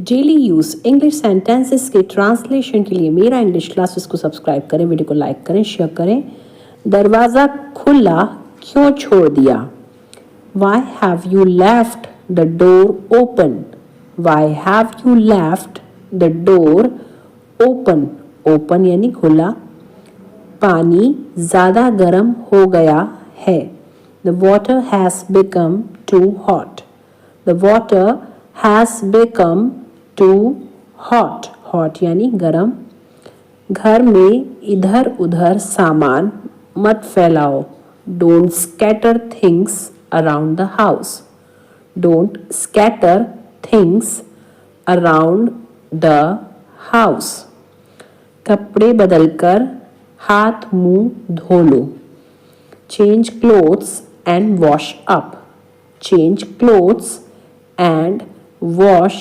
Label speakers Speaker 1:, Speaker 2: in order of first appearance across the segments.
Speaker 1: Daily use English sentences के translation के लिए मेरा इंग्लिश क्लासेस को सब्सक्राइब करें, वीडियो को लाइक करें, शेयर करें। दरवाज़ा खुला क्यों छोड़ दिया? Why have you left the door open? Why have you left the door open? Open यानी खुला। पानी ज़्यादा गर्म हो गया है। The water has become too hot. The water has become too hot. Hot यानी गर्म। घर में इधर उधर सामान मत फैलाओ। Don't scatter things around the house. Don't scatter things around the house. कपड़े बदलकर हाथ मुंह धो लो। Change clothes and wash up. Change clothes and wash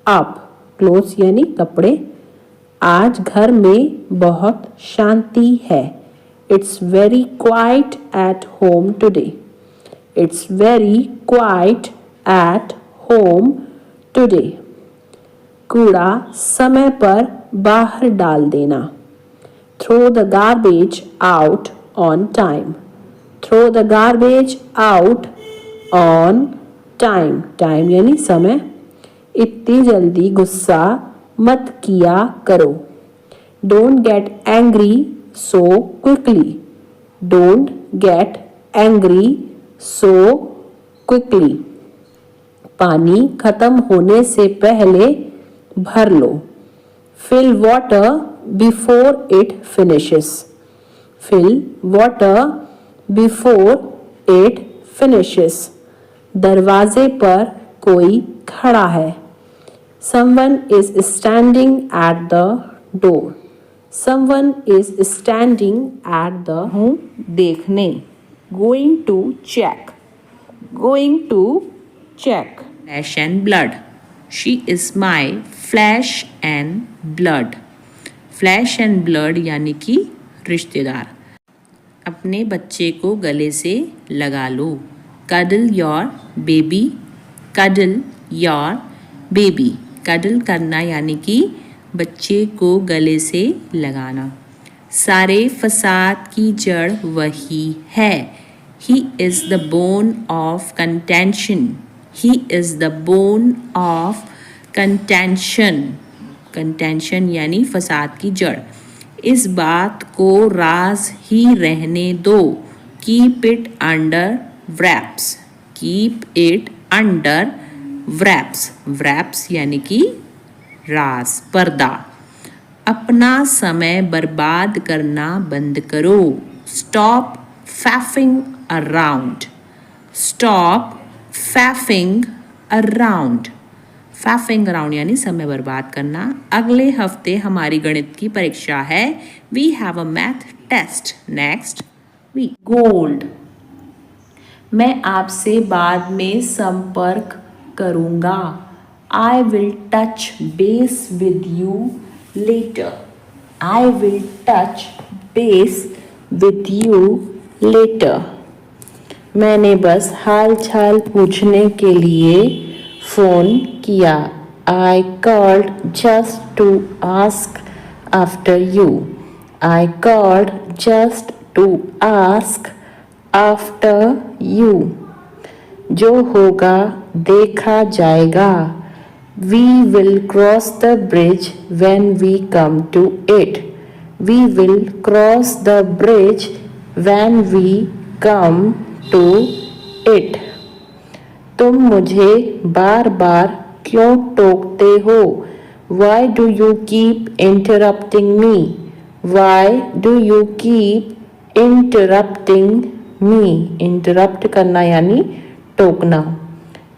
Speaker 1: up. Clothes यानी कपड़े। आज घर में बहुत शांति है। It's very quiet at home today. It's very quiet at home today. कूड़ा समय पर बाहर डाल देना। Throw the garbage out on time. Throw the garbage out on time. Time यानी समय। इतनी जल्दी गुस्सा मत किया करो। Don't get angry so quickly. Don't get angry so quickly. पानी खत्म होने से पहले भर लो। Fill water before it finishes. Fill water before it finishes. दरवाजे पर कोई खड़ा है। Someone is standing at the door. Someone is standing at the हूँ देखने। Going to check. Going to check. Flesh and blood. She is my flesh and blood. Flesh and blood यानी कि रिश्तेदार। अपने बच्चे को गले से लगा लो। Cuddle your baby. Cuddle your baby. Cuddle करना यानी कि बच्चे को गले से लगाना। सारे फसाद की जड़ वही है। He is the bone of contention. He is the bone of contention. Contention यानी फसाद की जड़। इस बात को राज ही रहने दो। Keep it under wraps. Keep it under wraps. Wraps यानी कि राज, पर्दा। अपना समय बर्बाद करना बंद करो। Stop faffing around. Stop faffing around. Faffing around यानी समय बर्बाद करना। अगले हफ्ते हमारी गणित की परीक्षा है। We have a math test next week. Gold. मैं आपसे बाद में संपर्क करूँगा। I will touch base with you later. I will touch base with you later. मैंने बस हाल चाल पूछने के लिए फ़ोन किया। I called just to ask after you. I called just to ask after you. जो होगा देखा जाएगा। We will cross the bridge when we come to it. We will cross the bridge when we come to it. तुम मुझे बार बार क्यों टोकते हो? Why do you keep interrupting me? Why do you keep interrupting me? Interrupt करना यानी टोकना।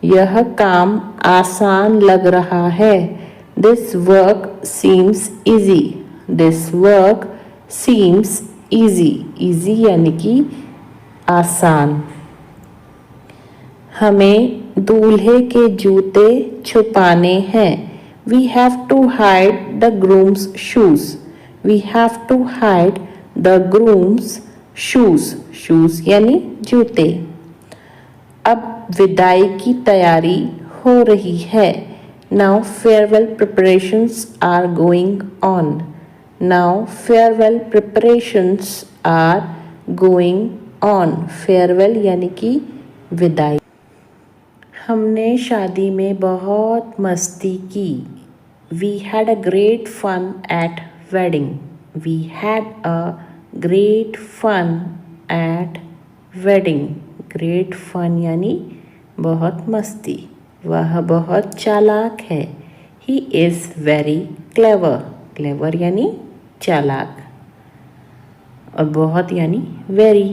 Speaker 1: यह काम आसान लग रहा है। This work seems easy. This work seems easy. Easy यानी कि आसान। हमें दूल्हे के जूते छुपाने हैं। We have to hide the groom's shoes. We have to hide the groom's shoes. Shoes यानी जूते। अब विदाई की तैयारी हो रही है। Now farewell preparations are going on. Now farewell preparations are going on. Farewell यानी कि विदाई। हमने शादी में बहुत मस्ती की। We had a great fun at wedding. We had a great fun at wedding. Great fun यानी बहुत मस्ती। वह बहुत चालाक है। He is very clever. Clever यानी चालाक और बहुत यानी very।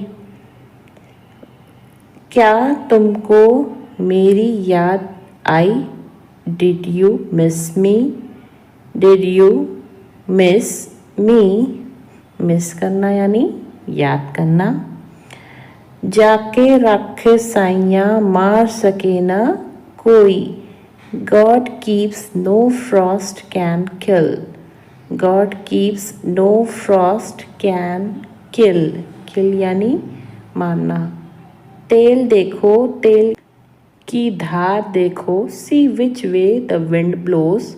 Speaker 1: क्या तुमको मेरी याद आई? Did you miss me? Did you miss me? Miss करना यानी याद करना। जाके रखे साइयाँ मार सके ना कोई। God keeps no frost can kill. God keeps no frost can kill. Kill यानी मारना। तेल देखो, तेल की धार देखो। See which way the wind blows.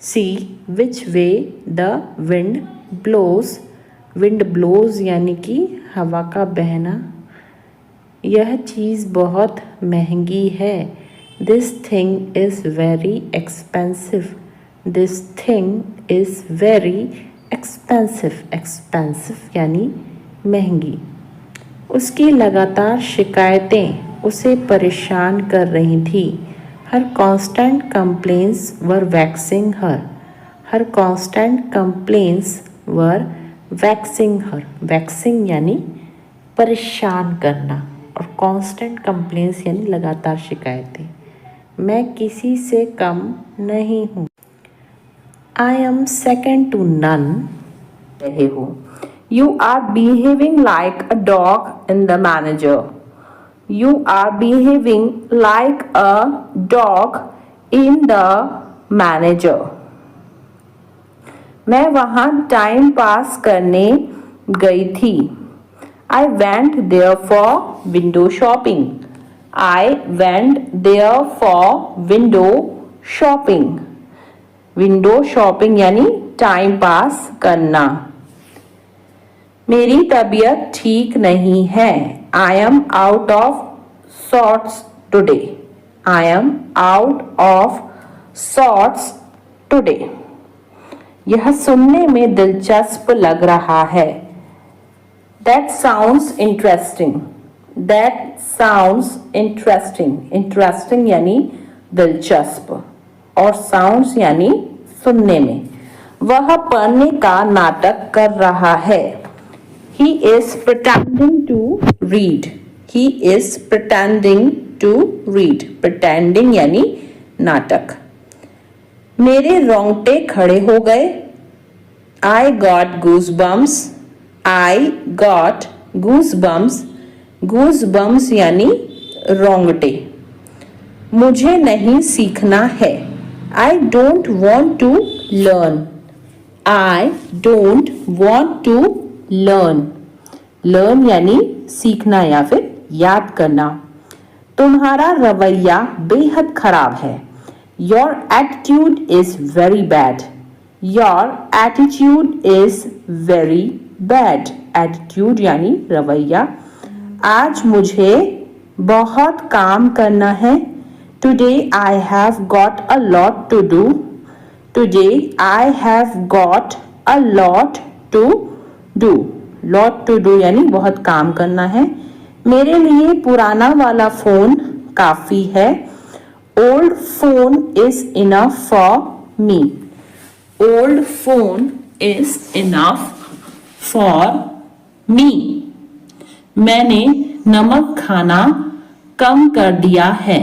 Speaker 1: See which way the wind blows. Wind blows यानी कि हवा का बहना। यह चीज़ बहुत महंगी है। This thing is very expensive. This thing is very expensive. Expensive यानी महंगी। उसकी लगातार शिकायतें उसे परेशान कर रही थी। Her constant complaints were vexing her. Her constant complaints were vexing her. Vexing यानी परेशान करना और constant complaints यानी लगातार शिकायतें। मैं किसी से कम नहीं हूँ। I am second to none. रहे हो। You are behaving like a dog in the manager. You are behaving like a dog in the manager. मैं वहाँ टाइम पास करने गई थी। I went there for window shopping. I went there for window shopping. Window shopping यानी time pass करना। मेरी तबीयत ठीक नहीं है। I am out of sorts today. I am out of sorts today. यह सुनने में दिलचस्प लग रहा है। That sounds interesting. That sounds interesting. Interesting यानी दिलचस्प और sounds यानी सुनने में। वह पढ़ने का नाटक कर रहा है। He is pretending to read. He is pretending to read. Pretending यानी नाटक। मेरे रोंगटे खड़े हो गए। I got goosebumps. I got goosebumps. Goosebumps यानी रोंगटे। मुझे नहीं सीखना है। I don't want to learn. I don't want to learn. Learn यानी सीखना या फिर याद करना। तुम्हारा रवैया बेहद खराब है। Your attitude is very bad. Your attitude is very bad. Attitude यानी रवैया। आज मुझे बहुत काम करना है। Today I have got a lot to do. Today I have got a lot to do. Lot to do यानी बहुत काम करना है। मेरे लिए पुराना वाला फ़ोन काफ़ी है। Old phone is enough for me. Old phone is enough for me. मैंने नमक खाना कम कर दिया है।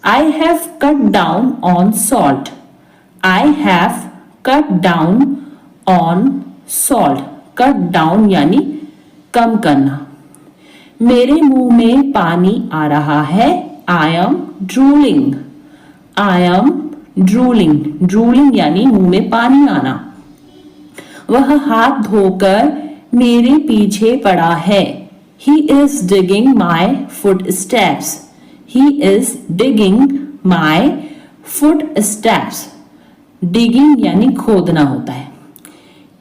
Speaker 1: I have cut down on salt. I have cut down on salt. Cut down यानी कम करना। मेरे मुंह में पानी आ रहा है। I am drooling. I am drooling. Drooling यानी मुंह में पानी आना। वह हाथ धोकर मेरे पीछे पड़ा है। He is digging my footsteps. He is digging my foot steps, digging यानी खोदना होता है।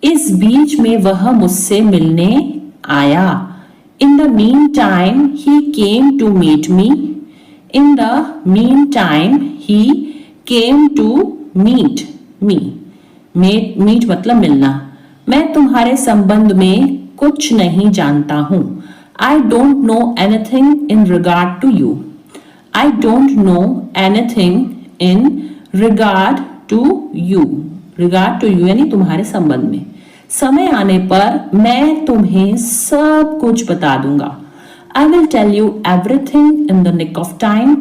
Speaker 1: इस बीच में वह मुझसे मिलने आया। In the mean time he came to meet me. In the mean time he came to meet me. Meet मतलब मिलना। मैं तुम्हारे संबंध में कुछ नहीं जानता हूं। I don't know anything in regard to you. I don't know anything in regard to you. Regard to you यानी तुम्हारे संबंध में। समय आने पर मैं तुम्हें सब कुछ बता दूंगा। I will tell you everything in the nick of time.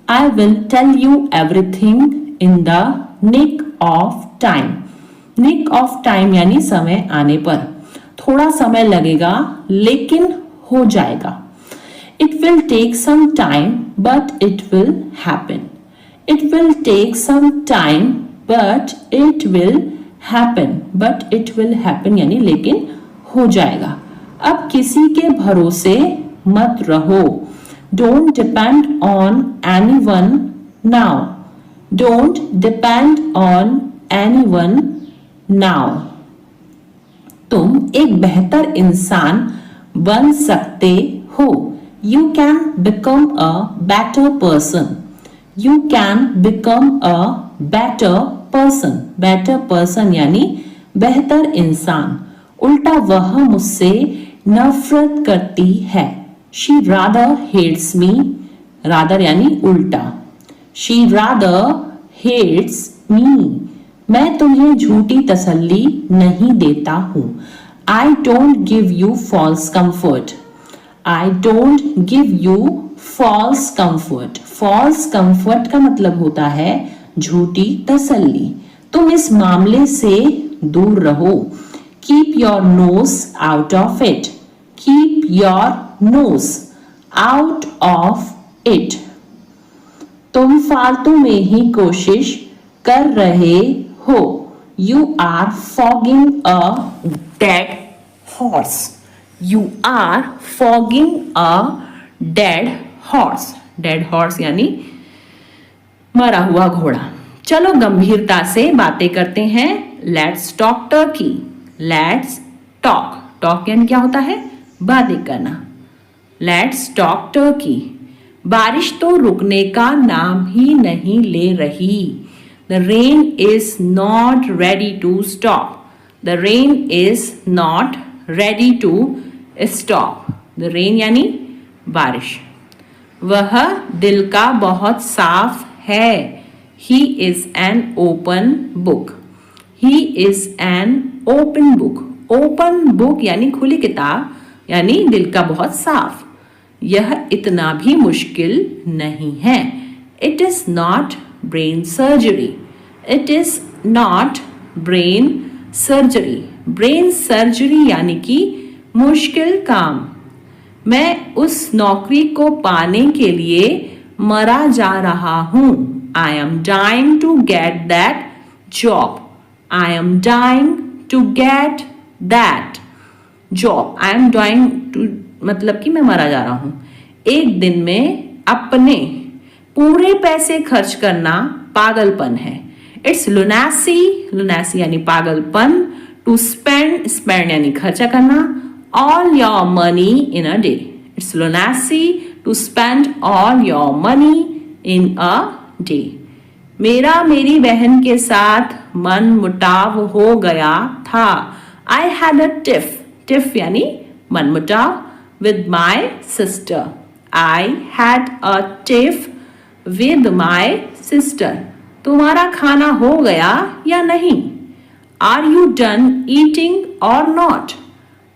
Speaker 1: I will tell you everything in the nick of time. Nick of time यानी समय आने पर। थोड़ा समय लगेगा लेकिन हो जाएगा। It will take some time but it will happen. It will take some time but it will happen. But it will happen यानी लेकिन हो जाएगा। अब किसी के भरोसे मत रहो। Don't depend on anyone now. Don't depend on anyone now. तुम एक बेहतर इंसान बन सकते हो। You can become a better person. You can become a better person. Better person यानी बेहतर इंसान। उल्टा वह मुझसे नफरत करती है। She rather hates me. Rather यानी उल्टा। She rather hates me. मैं तुम्हें झूठी तसल्ली नहीं देता हूं। I don't give you false comfort. I don't give you false comfort. False comfort का मतलब होता है झूठी तसल्ली। तुम इस मामले से दूर रहो। Keep your nose out of it. Keep your nose out of it. तुम फालतू में ही कोशिश कर रहे हो। You are fogging a dead horse. You are fogging a dead horse. Dead horse यानी मरा हुआ घोड़ा। चलो गंभीरता से बातें करते हैं। Let's talk turkey. Let's talk. Talk यानी क्या होता है? बातें करना। Let's talk turkey. बारिश तो रुकने का नाम ही नहीं ले रही। The rain is not ready to stop. The rain is not ready to stop. The rain यानी बारिश। वह दिल का बहुत साफ है। He is an open book. He is an open book. Open book यानी खुली किताब यानी दिल का बहुत साफ। यह इतना भी मुश्किल नहीं है। It is not brain surgery. It is not brain surgery. Brain surgery यानी कि मुश्किल काम। मैं उस नौकरी को पाने के लिए मरा जा रहा हूं। I am dying to get that job. I am dying to get that job. I am dying to मतलब कि मैं मरा जा रहा हूं। एक दिन में अपने पूरे पैसे खर्च करना पागलपन है। It's lunacy. Lunacy यानी पागलपन। To spend. Spend यानी खर्चा करना। All your money in a day. It's lunacy to spend all your money in a day. मेरा मेरी बहन के साथ मन मुटाव हो गया था। I had a tiff. Tiff यानी मन मुटाव with my sister. I had a tiff with my sister. तुम्हारा खाना हो गया या नहीं? Are you done eating or not?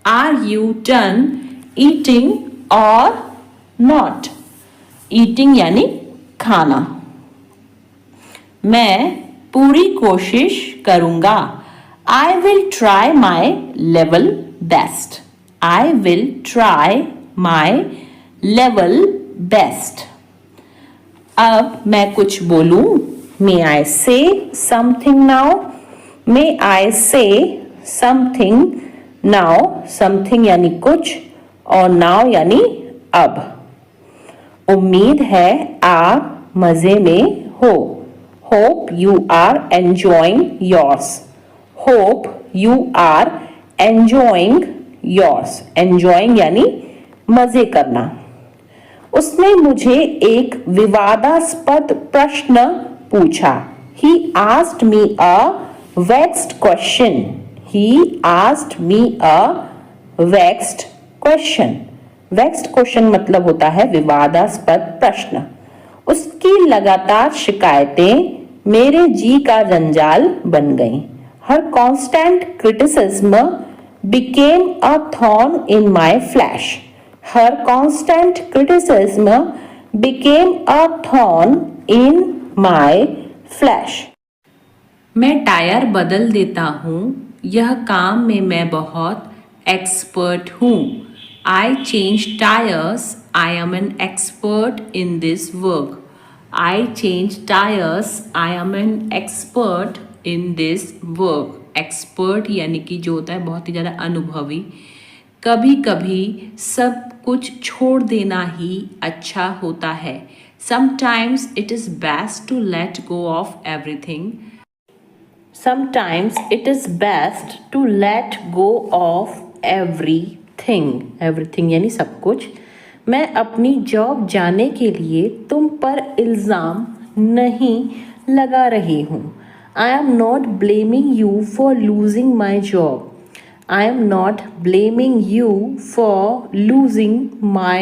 Speaker 1: Are you done eating or not? Eating यानी खाना। मैं पूरी कोशिश करूंगा। I will try my level best. I will try my level best. अब मैं कुछ बोलूं। May I say something now? May I say something now? Something यानी कुछ और now यानी अब। उम्मीद है आप मजे में हो। Hope you are enjoying yours. Hope you are enjoying yours. Enjoying यानी मजे करना. उसने मुझे एक विवादास्पद प्रश्न पूछा. He asked me a vexed question. He asked me a vexed question. Vexed question मतलब होता है विवादास्पद प्रश्न. उसकी लगातार शिकायतें मेरे जी का जंजाल बन गईं. Her constant criticism became a thorn in my flesh. Her constant criticism became a thorn in my flesh. मैं टायर बदल देता हूँ. यह काम में मैं बहुत एक्सपर्ट हूँ. I change tires. I am an expert in this work. I change tires. I am an expert in this work. Expert यानी कि जो होता है बहुत ही ज़्यादा अनुभवी. कभी कभी सब कुछ छोड़ देना ही अच्छा होता है. Sometimes it is best to let go of everything. Sometimes it is best to let go of everything. Everything यानी सब कुछ. मैं अपनी जॉब जाने के लिए तुम पर इल्ज़ाम नहीं लगा रही हूँ. I am not blaming you for losing my job. I am not blaming you for losing my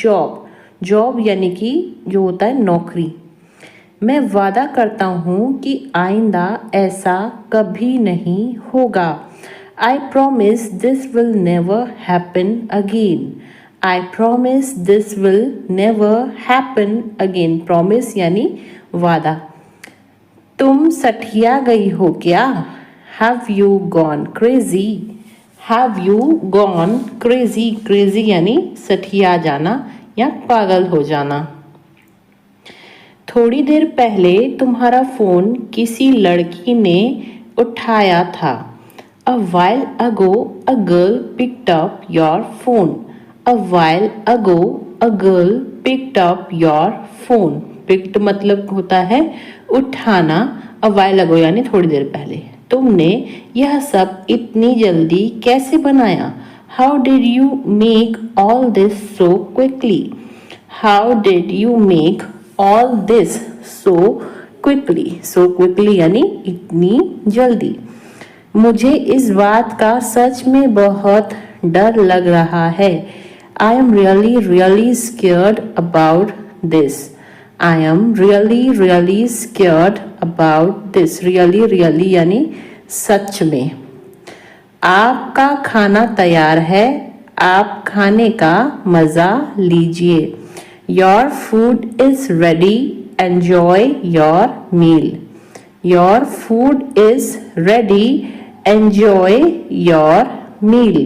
Speaker 1: job. Job यानी कि जो होता है नौकरी. मैं वादा करता हूँ कि आइंदा ऐसा कभी नहीं होगा. I promise this will never happen again. I promise this will never happen again. Promise यानी वादा. तुम सठिया गई हो क्या? Have you gone crazy? Have you gone crazy? Crazy यानी सठिया जाना या पागल हो जाना. थोड़ी देर पहले तुम्हारा फोन किसी लड़की ने उठाया था. A while ago a girl picked up your phone. A while ago a girl picked up your phone. Picked मतलब होता है उठाना. A while ago यानी थोड़ी देर पहले. तुमने यह सब इतनी जल्दी कैसे बनाया? How did you make all this so quickly? How did you make all this so quickly? So quickly यानी इतनी जल्दी. मुझे इस बात का सच में बहुत डर लग रहा है. I am really scared about this. I am really scared about this. Really यानी सच में. आपका खाना तैयार है. आप खाने का मज़ा लीजिए. Your food is ready. Enjoy your meal. Your food is ready. Enjoy your meal.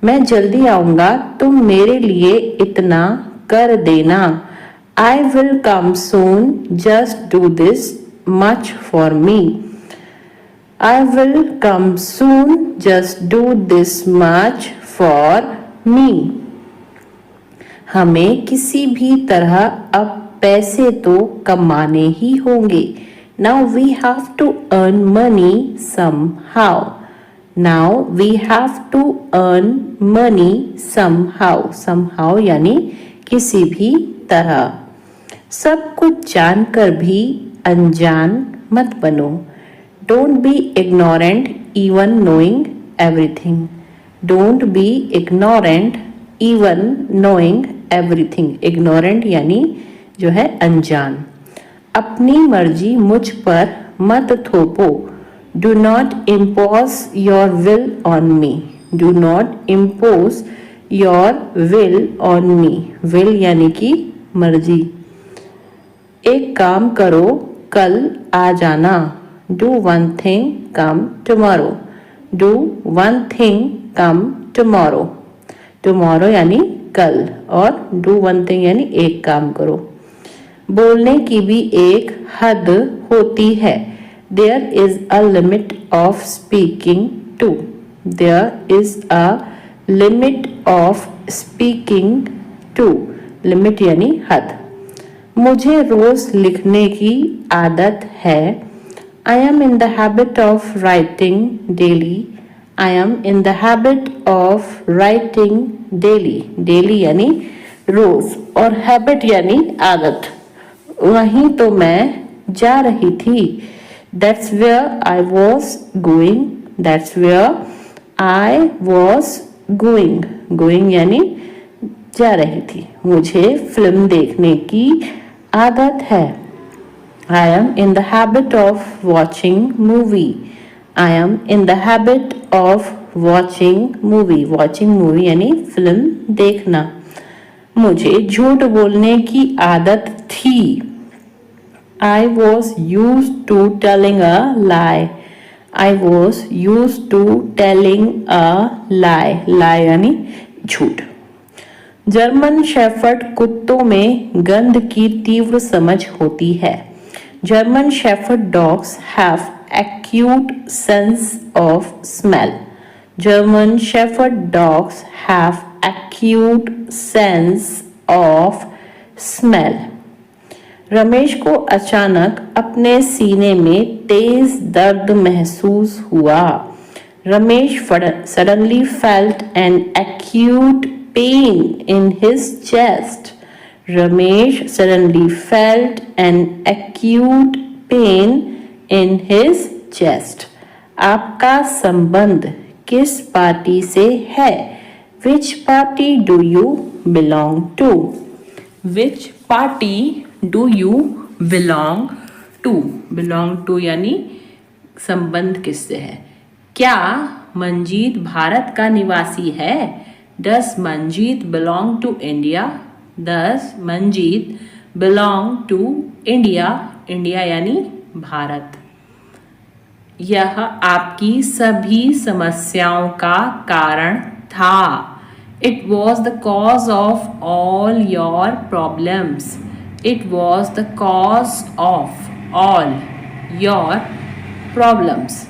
Speaker 1: मैं जल्दी आऊँगा. तुम मेरे लिए इतना कर देना. I will come soon. Just do this much for me. I will come soon. Just do this much for me. हमें किसी भी तरह अब पैसे तो कमाने ही होंगे. Now we have to earn money somehow. Now we have to earn money somehow. Somehow यानी किसी भी तरह. सब कुछ जानकर भी अनजान मत बनो. Don't be ignorant even knowing everything. Don't be ignorant even knowing everything. Ignorant यानी जो है अनजान. अपनी मर्जी मुझ पर मत थोपो. Do not impose your will on me. Do not impose your will on me. Will यानी कि मर्जी. एक काम करो, कल आ जाना. Do one thing, come tomorrow. Do one thing, come tomorrow. Tomorrow यानी कल और do one thing यानी एक काम करो. बोलने की भी एक हद होती है. There is a limit of speaking too. There is a limit of speaking too. Limit यानी हद. मुझे रोज लिखने की आदत है। I am in the habit of writing daily. I am in the habit of writing daily. Daily यानी रोज और habit यानी आदत। वहीं तो मैं जा रही थी। That's where I was going. That's where I was going. Going यानी जा रही थी। मुझे फिल्म देखने की आदत है। I am in the habit of watching movie. I am in the habit of watching movie. Watching movie यानी फिल्म देखना। मुझे झूठ बोलने की आदत थी। I was used to telling a lie. I was used to telling a lie. Lie यानी झूठ। जर्मन शेफर्ड कुत्तों में गंध की तीव्र समझ होती है। German shepherd dogs have acute sense of smell. German shepherd dogs have acute sense of smell. Ramesh को अचानक अपने सीने में तेज दर्द महसूस हुआ। Ramesh suddenly felt an acute pain in his chest. Ramesh suddenly felt an acute pain in his chest. आपका संबंध किस पार्टी से है? Which party do you belong to? Which party do you belong to? Belong to यानी संबंध किससे है? क्या मंजीत भारत का निवासी है? Does Manjeet belong to India? Does Manjeet belong to India? India यानी भारत। यह आपकी सभी समस्याओं का कारण था। It was the cause of all your problems. It was the cause of all your problems.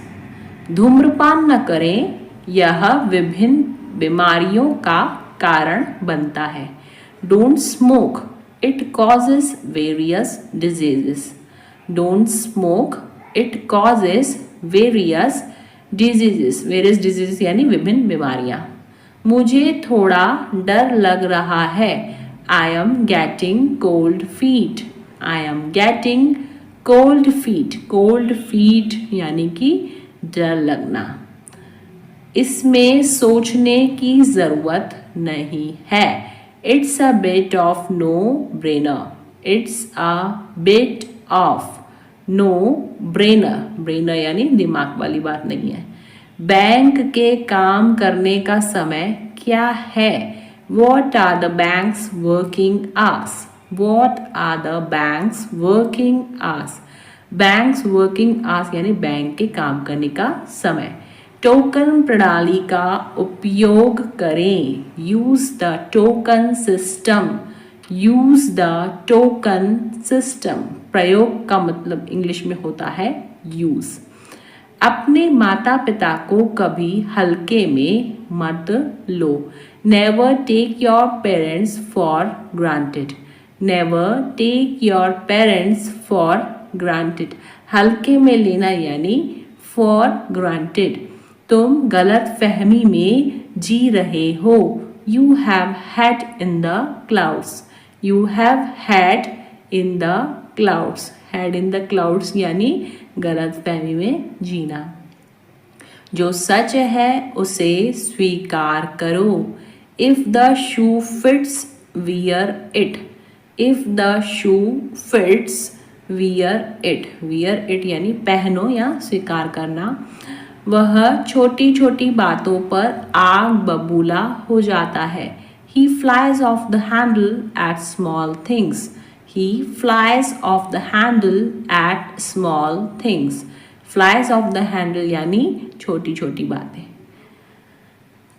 Speaker 1: धूम्रपान न करें, यह विभिन्न बीमारियों का कारण बनता है। Don't smoke. It causes various diseases. Don't smoke. It causes various diseases. Various diseases यानी विभिन्न बीमारियां। मुझे थोड़ा डर लग रहा है। I am getting cold feet. I am getting cold feet. Cold feet यानी कि डर लगना। इसमें सोचने की ज़रूरत नहीं है। It's a bit of no brainer. It's a bit of no brainer. Brainer यानी दिमाग वाली बात नहीं है। बैंक के काम करने का समय क्या है? What are the bank's working hours? What are the bank's working hours? Bank's working hours यानी बैंक के काम करने का समय। टोकन प्रणाली का उपयोग करें। Use the token system. Use the token system. प्रयोग का मतलब इंग्लिश में होता है यूज। अपने माता पिता को कभी हल्के में मत लो। Never take your parents for granted. Never take your parents for granted. हल्के में लेना यानी फॉर ग्रांटेड। तुम गलत फहमी में जी रहे हो। You have had in the clouds. You have had in the clouds. Had in the clouds यानी गलत फहमी में जीना। जो सच है उसे स्वीकार करो। If the shoe fits wear it. If the shoe fits wear it. Wear it यानी पहनो या स्वीकार करना। वह छोटी छोटी बातों पर आग बबूला हो जाता है। He flies off the handle at small things. He flies off the handle at small things. Flies off the handle यानी छोटी छोटी बातें।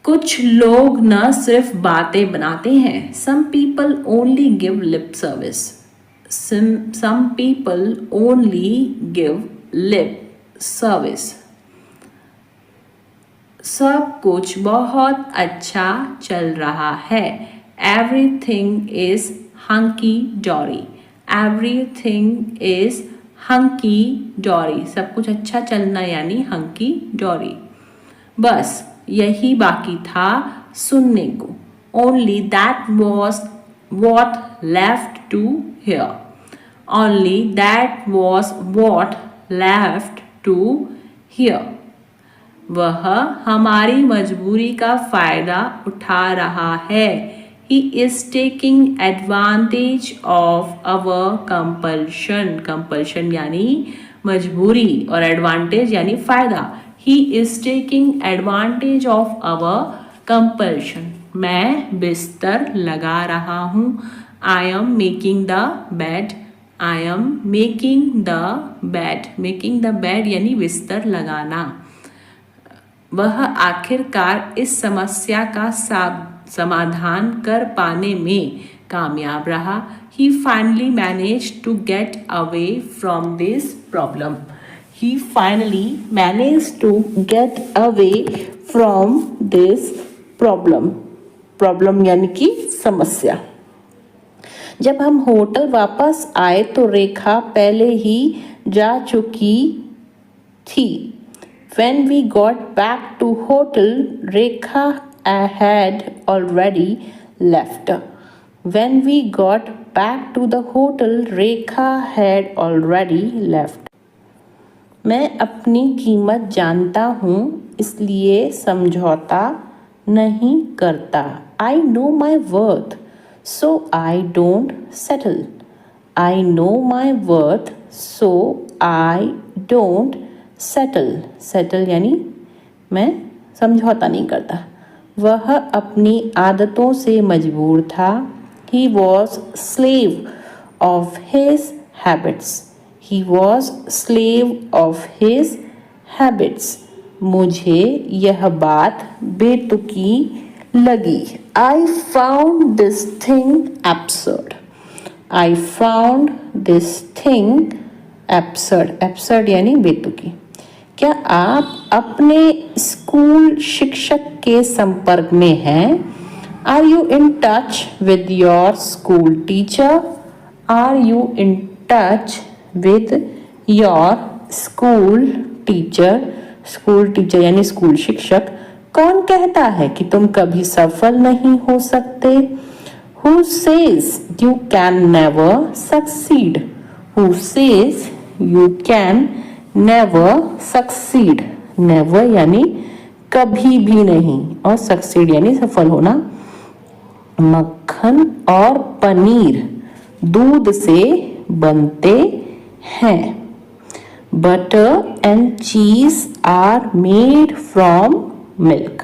Speaker 1: कुछ लोग न सिर्फ बातें बनाते हैं। Some people only give lip service. Some people only give lip service. सब कुछ बहुत अच्छा चल रहा है। Everything is hunky dory. Everything is hunky dory, सब कुछ अच्छा चलना यानी हंकी डॉरी। बस यही बाकी था सुनने को। Only that was what left to hear, only that was what left to hear. वह हमारी मजबूरी का फायदा उठा रहा है। He is taking advantage of our compulsion. Compulsion यानी मजबूरी और advantage यानी फायदा। He is taking advantage of our compulsion. मैं बिस्तर लगा रहा हूँ। I am making the bed. I am making the bed. Making the bed यानी बिस्तर लगाना। वह आखिरकार इस समस्या का समाधान कर पाने में कामयाब रहा। He finally managed to get away from this problem. He finally managed to get away from this problem. Problem यानी कि समस्या। जब हम होटल वापस आए तो रेखा पहले ही जा चुकी थी। When we got back to hotel, Rekha had already left. When we got back to the hotel, Rekha had already left. मैं अपनी कीमत जानता हूँ इसलिए समझौता नहीं करता। I know my worth, so I don't settle. I know my worth, so I don't settle यानी मैं समझौता नहीं करता। वह अपनी आदतों से मजबूर था। He was slave of his habits. He was slave of his habits. मुझे यह बात बेतुकी लगी। I found this thing absurd. I found this thing absurd. Absurd यानी बेतुकी। क्या आप अपने स्कूल शिक्षक के संपर्क में हैं? Are you in touch with your school teacher? Are you in touch with your school teacher? School teacher यानी स्कूल शिक्षक। कौन कहता है कि तुम कभी सफल नहीं हो सकते? Who says you can never succeed? Who says you can never succeed? never यानी कभी भी नहीं और succeed यानी सफल होना। मक्खन और पनीर दूध से बनते हैं। Butter and cheese are made from milk.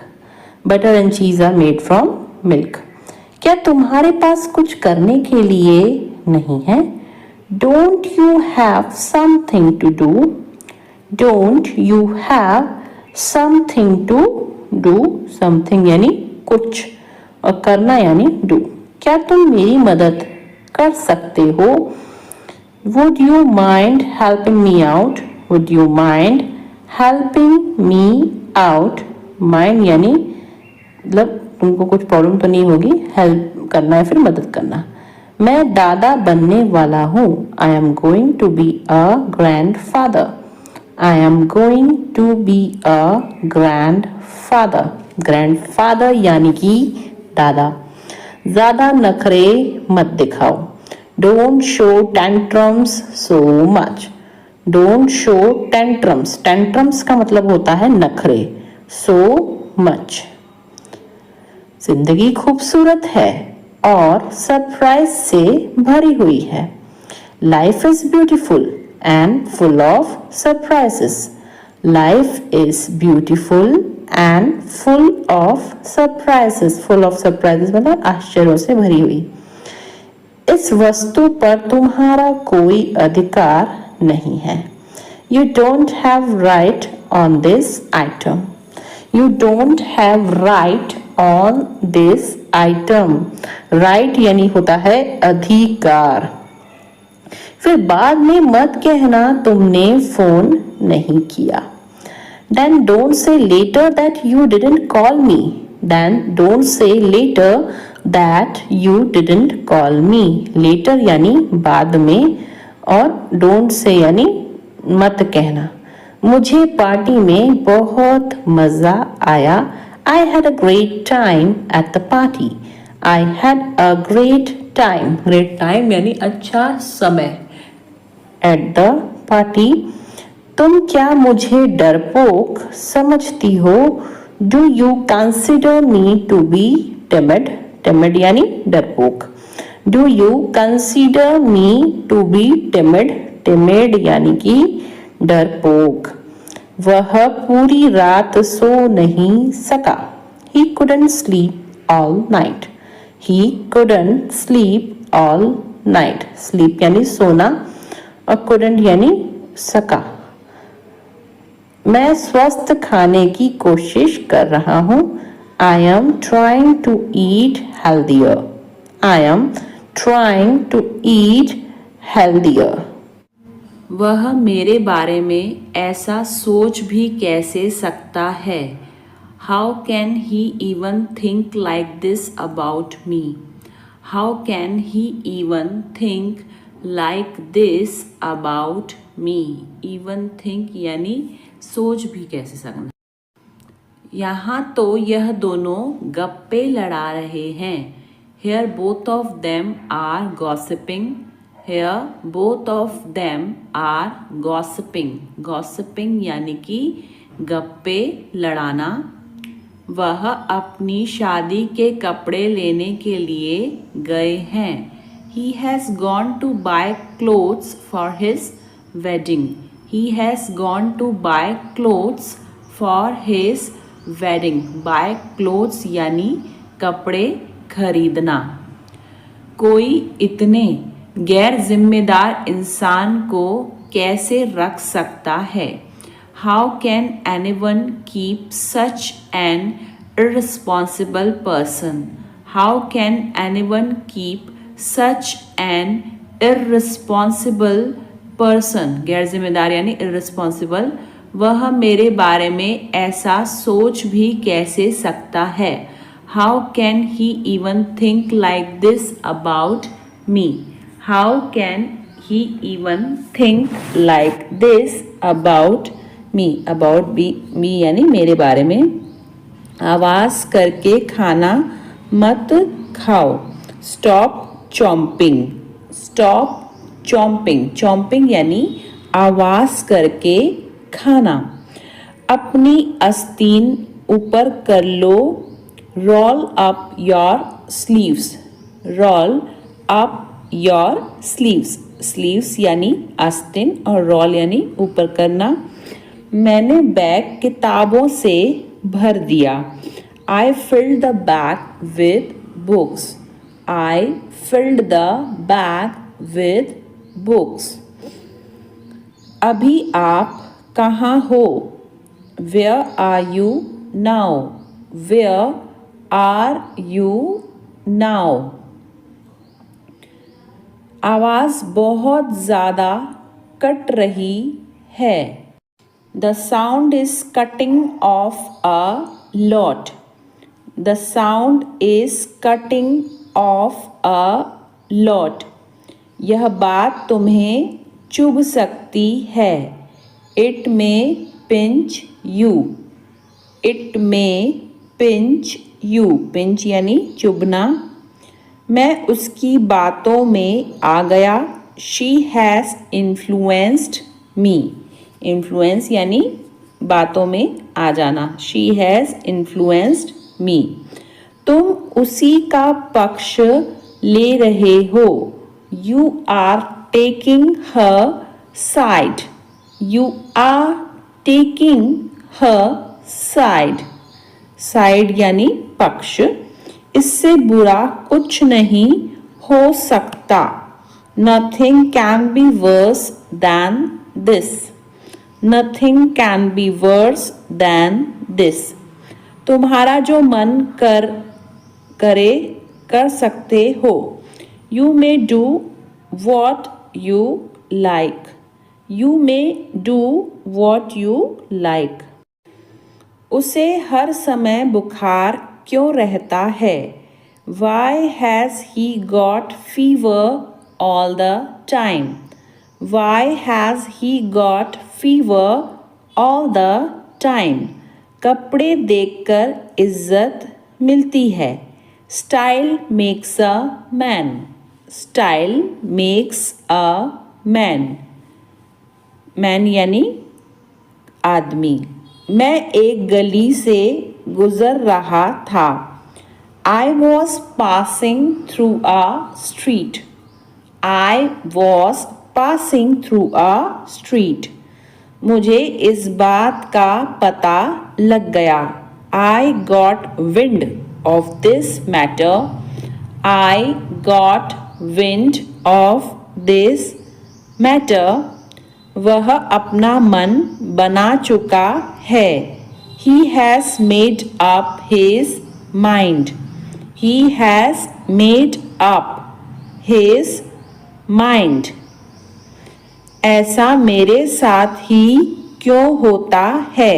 Speaker 1: Butter and cheese are made from milk. क्या तुम्हारे पास कुछ करने के लिए नहीं है? Don't you have something to do? Don't you have something to do? Something यानी कुछ और करना यानी do. क्या तुम मेरी मदद कर सकते हो? Would you mind helping me out? Would you mind helping me out? Mind यानी मतलब तुमको कुछ प्रॉब्लम तो नहीं होगी, हेल्प करना है फिर मदद करना। मैं दादा बनने वाला हूँ। I am going to be a grandfather. I am going to be a grandfather. Grandfather यानी कि दादा। ज़्यादा नखरे मत दिखाओ। Don't show tantrums so much. Don't show tantrums. Tantrums का मतलब होता है नखरे। So much. जिंदगी खूबसूरत है और सरप्राइज से भरी हुई है। Life is beautiful and full of surprises. Life is beautiful and full of surprises. Full of surprises मतलब आश्चर्यों से भरी हुई। इस वस्तु पर तुम्हारा कोई अधिकार नहीं है। You don't have right on this item. You don't have right on this item. Right यानी होता है अधिकार। फिर बाद में मत कहना तुमने फोन नहीं किया। Then don't say later that you didn't call me. Then don't say later that you didn't call me. Later यानी बाद में, और don't say यानी मत कहना. मुझे पार्टी में बहुत मज़ा आया. I had a great time at the party. I had a great time. Great time यानी अच्छा समय. At the party. तुम क्या मुझे डरपोक समझती हो? Do you consider me to be timid? Timid यानी डरपोक. Do you consider me to be timid? Timid यानी कि डरपोक. वह पूरी रात सो नहीं सका. He couldn't sleep all night. He couldn't sleep all night. Sleep यानी सोना और couldn't यानी सका. मैं स्वस्थ खाने की कोशिश कर रहा हूँ. I am trying to eat healthier. I am trying to eat healthier. वह मेरे बारे में ऐसा सोच भी कैसे सकता है? How can he even think like this about me? How can he even think like this about me? Even think यानी सोच भी कैसे सकना. यहाँ तो यह दोनों गप्पे लड़ा रहे हैं. Here both of them are gossiping. Here both of them are gossiping. Gossiping यानी कि गप्पे लड़ाना. वह अपनी शादी के कपड़े लेने के लिए गए हैं. He has gone to buy clothes for his wedding. He has gone to buy clothes for his wedding. Buy clothes यानी कपड़े खरीदना. कोई इतने गैर जिम्मेदार इंसान को कैसे रख सकता है? How can anyone keep such an irresponsible person? How can anyone keep such an irresponsible person? गैर जिम्मेदार यानी irresponsible. वह मेरे बारे में ऐसा सोच भी कैसे सकता है? How can he even think like this about me? How can he even think like this about me? About me यानी मेरे बारे में. आवाज़ करके खाना मत खाओ. Stop chomping. Stop chomping. Chomping यानी आवाज़ करके खाना. अपनी आस्तीन ऊपर कर लो. Roll up your sleeves. Roll up your sleeves. Sleeves यानी आस्तीन और roll यानी ऊपर करना. मैंने बैग किताबों से भर दिया. I filled the bag with books. I filled the bag with books. अभी आप कहाँ हो? Where are you now? Where are you now? आवाज़ बहुत ज़्यादा कट रही है. The sound is cutting off a lot. The sound is cutting off a lot. यह बात तुम्हें चुभ सकती है. It may pinch you. It may pinch you. Pinch यानी चुभना. मैं उसकी बातों में आ गया. She has influenced me. Influence यानी बातों में आ जाना. She has influenced me. तुम उसी का पक्ष ले रहे हो. You are taking her side. You are taking her side. Side यानी पक्ष. इससे बुरा कुछ नहीं हो सकता. Nothing can be worse than this. Nothing can be worse than this. तुम्हारा जो मन कर सकते हो. You may do what you like. You may do what you like. उसे हर समय बुखार क्यों रहता है? Why has he got fever all the time? Why has he got fever all the time? कपड़े देखकर इज्जत मिलती है. Style makes a man. Style makes a man. Man यानी आदमी. मैं एक गली से गुजर रहा था. I was passing through a street. I was passing through a street. मुझे इस बात का पता लग गया. I got wind of this matter. I got wind of this matter. वह अपना मन बना चुका है. He has made up his mind. He has made up his mind. ऐसा मेरे साथ ही क्यों होता है?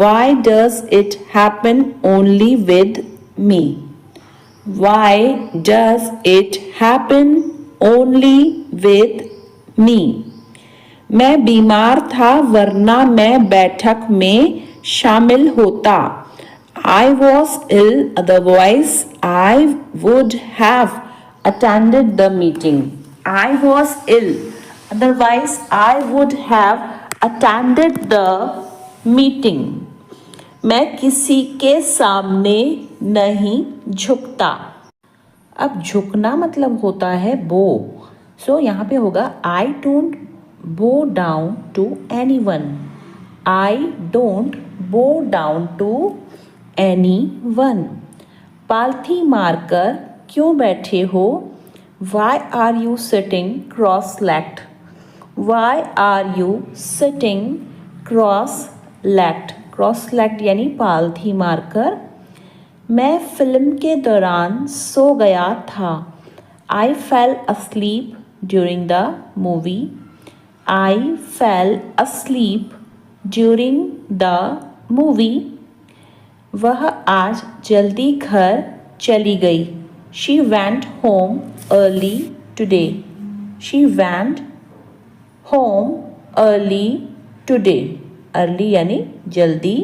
Speaker 1: Why does it happen only with me? Why does it happen only with me? मैं बीमार था वरना मैं बैठक में शामिल होता. I was ill, otherwise I would have attended the meeting. I was ill, otherwise I would have attended the meeting. मैं किसी के सामने नहीं झुकता. अब झुकना मतलब होता है bow. So यहाँ पे होगा I don't bow down to anyone. I don't bow down to anyone. पालथी मारकर क्यों बैठे हो? Why are you sitting cross-legged? Why are you sitting cross-legged? Cross-legged यानी पालथी मारकर. मैं फिल्म के दौरान सो गया था. I fell asleep during the movie. I fell asleep during the movie. वह आज जल्दी घर चली गई. She went home early today. She went home early today. Early यानी जल्दी.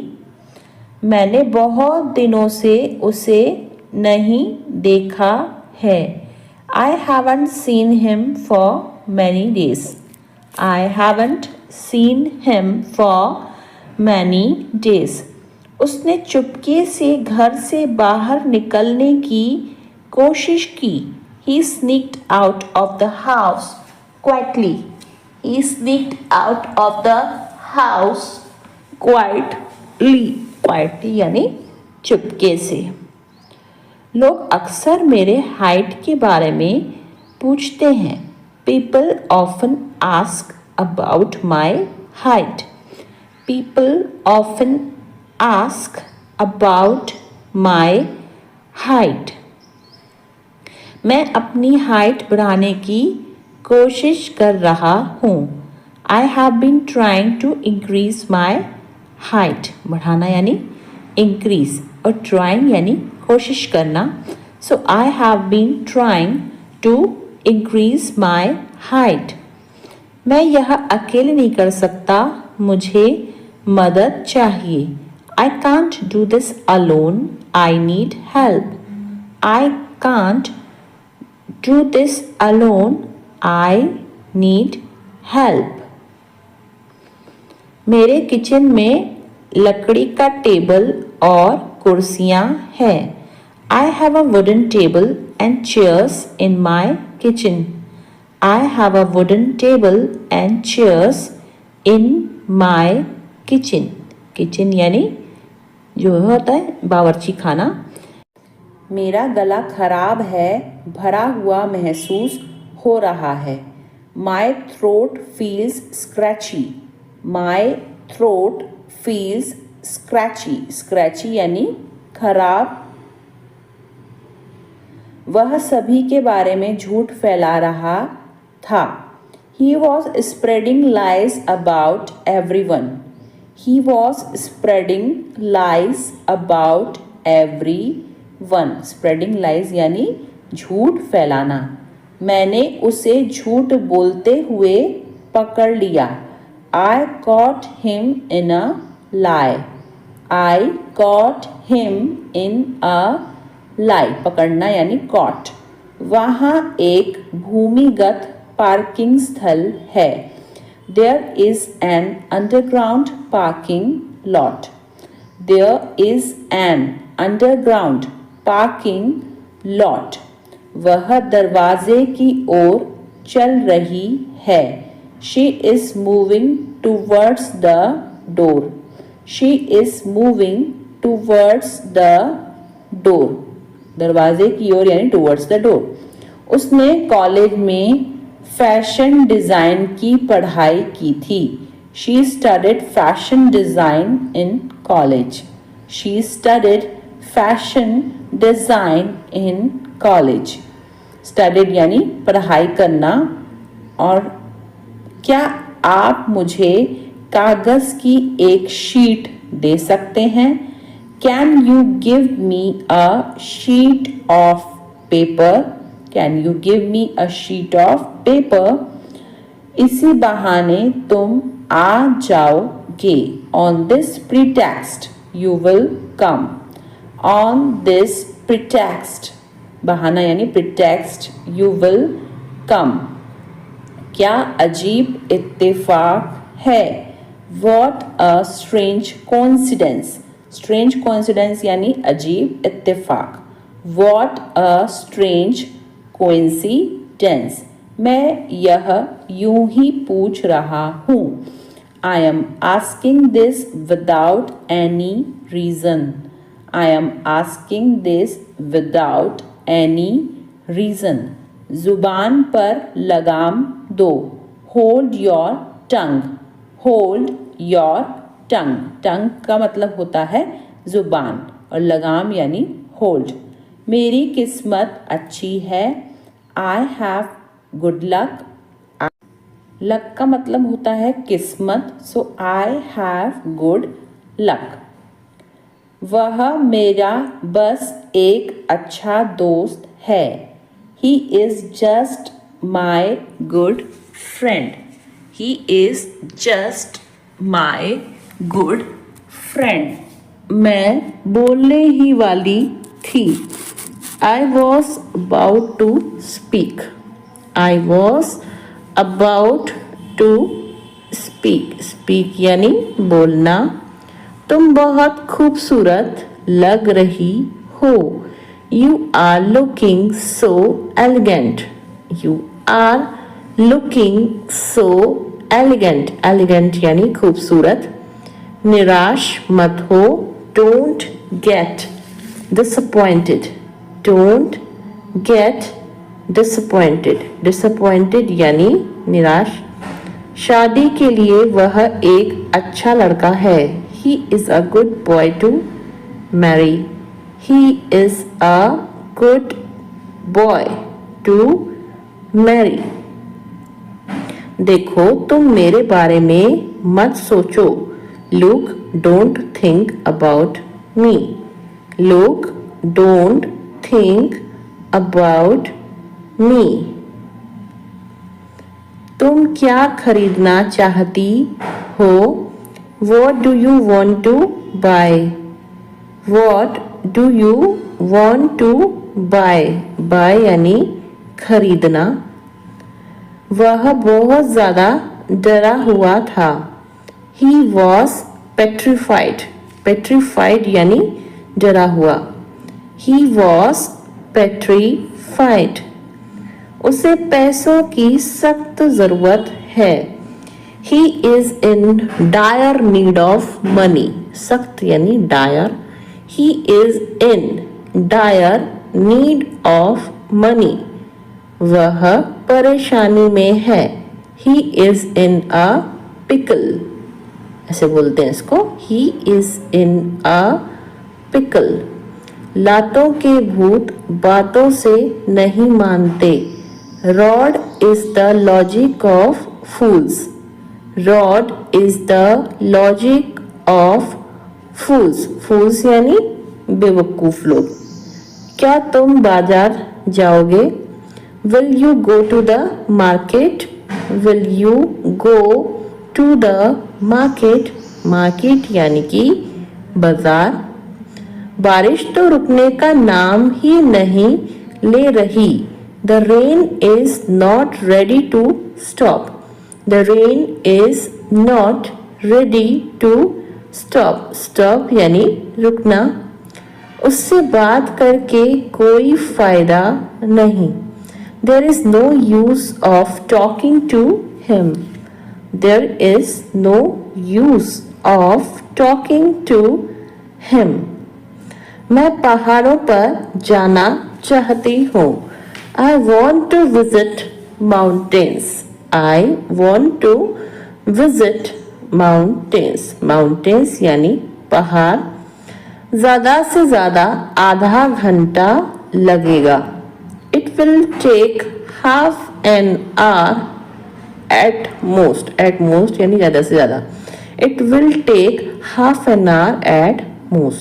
Speaker 1: मैंने बहुत दिनों से उसे नहीं देखा है. I haven't seen him for many days. I haven't seen him for many days. उसने चुपके से घर से बाहर निकलने की कोशिश की. He sneaked out of the house quietly. He sneaked out of the house quietly. Quietly यानी चुपके से. लोग अक्सर मेरे हाइट के बारे में पूछते हैं. People often ask about my height. People often ask about my height. मैं अपनी हाइट बढ़ाने की कोशिश कर रहा हूँ. I have been trying to increase my height. बढ़ाना यानी increase और trying यानी कोशिश करना. So I have been trying to increase my height. मैं यह अकेले नहीं कर सकता. मुझे मदद चाहिए. I can't do this alone. I need help. I can't do this alone. I need help. मेरे किचन में लकड़ी का टेबल और कुर्सियाँ हैं. I have a wooden table and chairs in my kitchen. I have a wooden table and chairs in my kitchen. Kitchen यानी जो होता है बावर्ची खाना. मेरा गला खराब है. भरा हुआ महसूस हो रहा है. My throat feels scratchy. My throat feels scratchy. Scratchy यानी खराब. वह सभी के बारे में झूठ फैला रहा था. He was spreading lies about everyone. He was spreading lies about everyone. 1 spreading lies यानी झूठ फैलाना। मैंने उसे झूठ बोलते हुए पकड़ लिया। I caught him in a lie. I caught him in a lie. पकड़ना यानी caught। वहाँ एक भूमिगत पार्किंग स्थल है। There is an underground parking lot. There is an underground parking lot. वह दरवाजे की ओर चल रही है। She is moving towards the door. She is moving towards the door. दरवाजे की ओर यानी towards the door. उसने कॉलेज में फैशन डिज़ाइन की पढ़ाई की थी। She studied fashion design in college. She studied fashion design in college. Studied यानी पढ़ाई करना। और क्या आप मुझे कागज की एक शीट दे सकते हैं? Can you give me a sheet of paper? Can you give me a sheet of paper? इसी बहाने तुम आ जाओगे। On this pretext you will come. On this pretext बहाना यानी pretext you will come. क्या अजीब इत्तेफाक है। What a strange coincidence. Strange coincidence यानी अजीब इत्तेफाक। What a strange coincidence. मैं यह यूं ही पूछ रहा हूँ। I am asking this without any reason. I am asking this without any reason. जुबान पर लगाम दो। Hold your tongue. Hold your tongue. Tongue का मतलब होता है जुबान और लगाम यानी hold. मेरी किस्मत अच्छी है। I have good luck. Luck का मतलब होता है किस्मत। So I have good luck. वह मेरा बस एक अच्छा दोस्त है। He is just my good friend. He is just my good friend. मैं बोलने ही वाली थी। I was about to speak. I was about to speak. Speak यानी बोलना। तुम बहुत खूबसूरत लग रही हो। You are looking so elegant. You are looking so elegant. Elegant यानी खूबसूरत। निराश मत हो। Don't get disappointed. Don't get disappointed. Disappointed यानी निराश। शादी के लिए वह एक अच्छा लड़का है। He is a good boy to marry. He is a good boy to marry. देखो तुम मेरे बारे में मत सोचो। Look, don't think about me. Look, don't think about me. तुम क्या खरीदना चाहती हो? What do you want to buy? What do you want to buy? Buy यानी खरीदना। वह बहुत ज़्यादा डरा हुआ था। He was petrified. Petrified यानी डरा हुआ। He was petrified. उसे पैसों की सख्त ज़रूरत है। He is in dire need of money. सख्त यानी dire. He is in dire need of money. वह परेशानी में है। He is in a pickle. ऐसे बोलते हैं इसको। He is in a pickle. लातों के भूत बातों से नहीं मानते। Rod is the logic of fools. Rod is the logic of fools. Fools यानी बेवकूफ लोग। क्या तुम बाजार जाओगे? Will you go to the market? Will you go to the market? Market यानी कि बाजार। बारिश तो रुकने का नाम ही नहीं ले रही। The rain is not ready to stop. The rain is not ready to stop. Stop यानी रुकना। उससे बात करके कोई फायदा नहीं। There is no use of talking to him. There is no use of talking to him. मैं पहाड़ों पर जाना चाहती हूँ. I want to visit mountains. I want to visit mountains. Mountains यानी पहाड़. ज़्यादा से ज़्यादा आधा घंटा लगेगा. It will take half an hour at most. At most यानी ज़्यादा से ज़्यादा. It will take half an hour at most.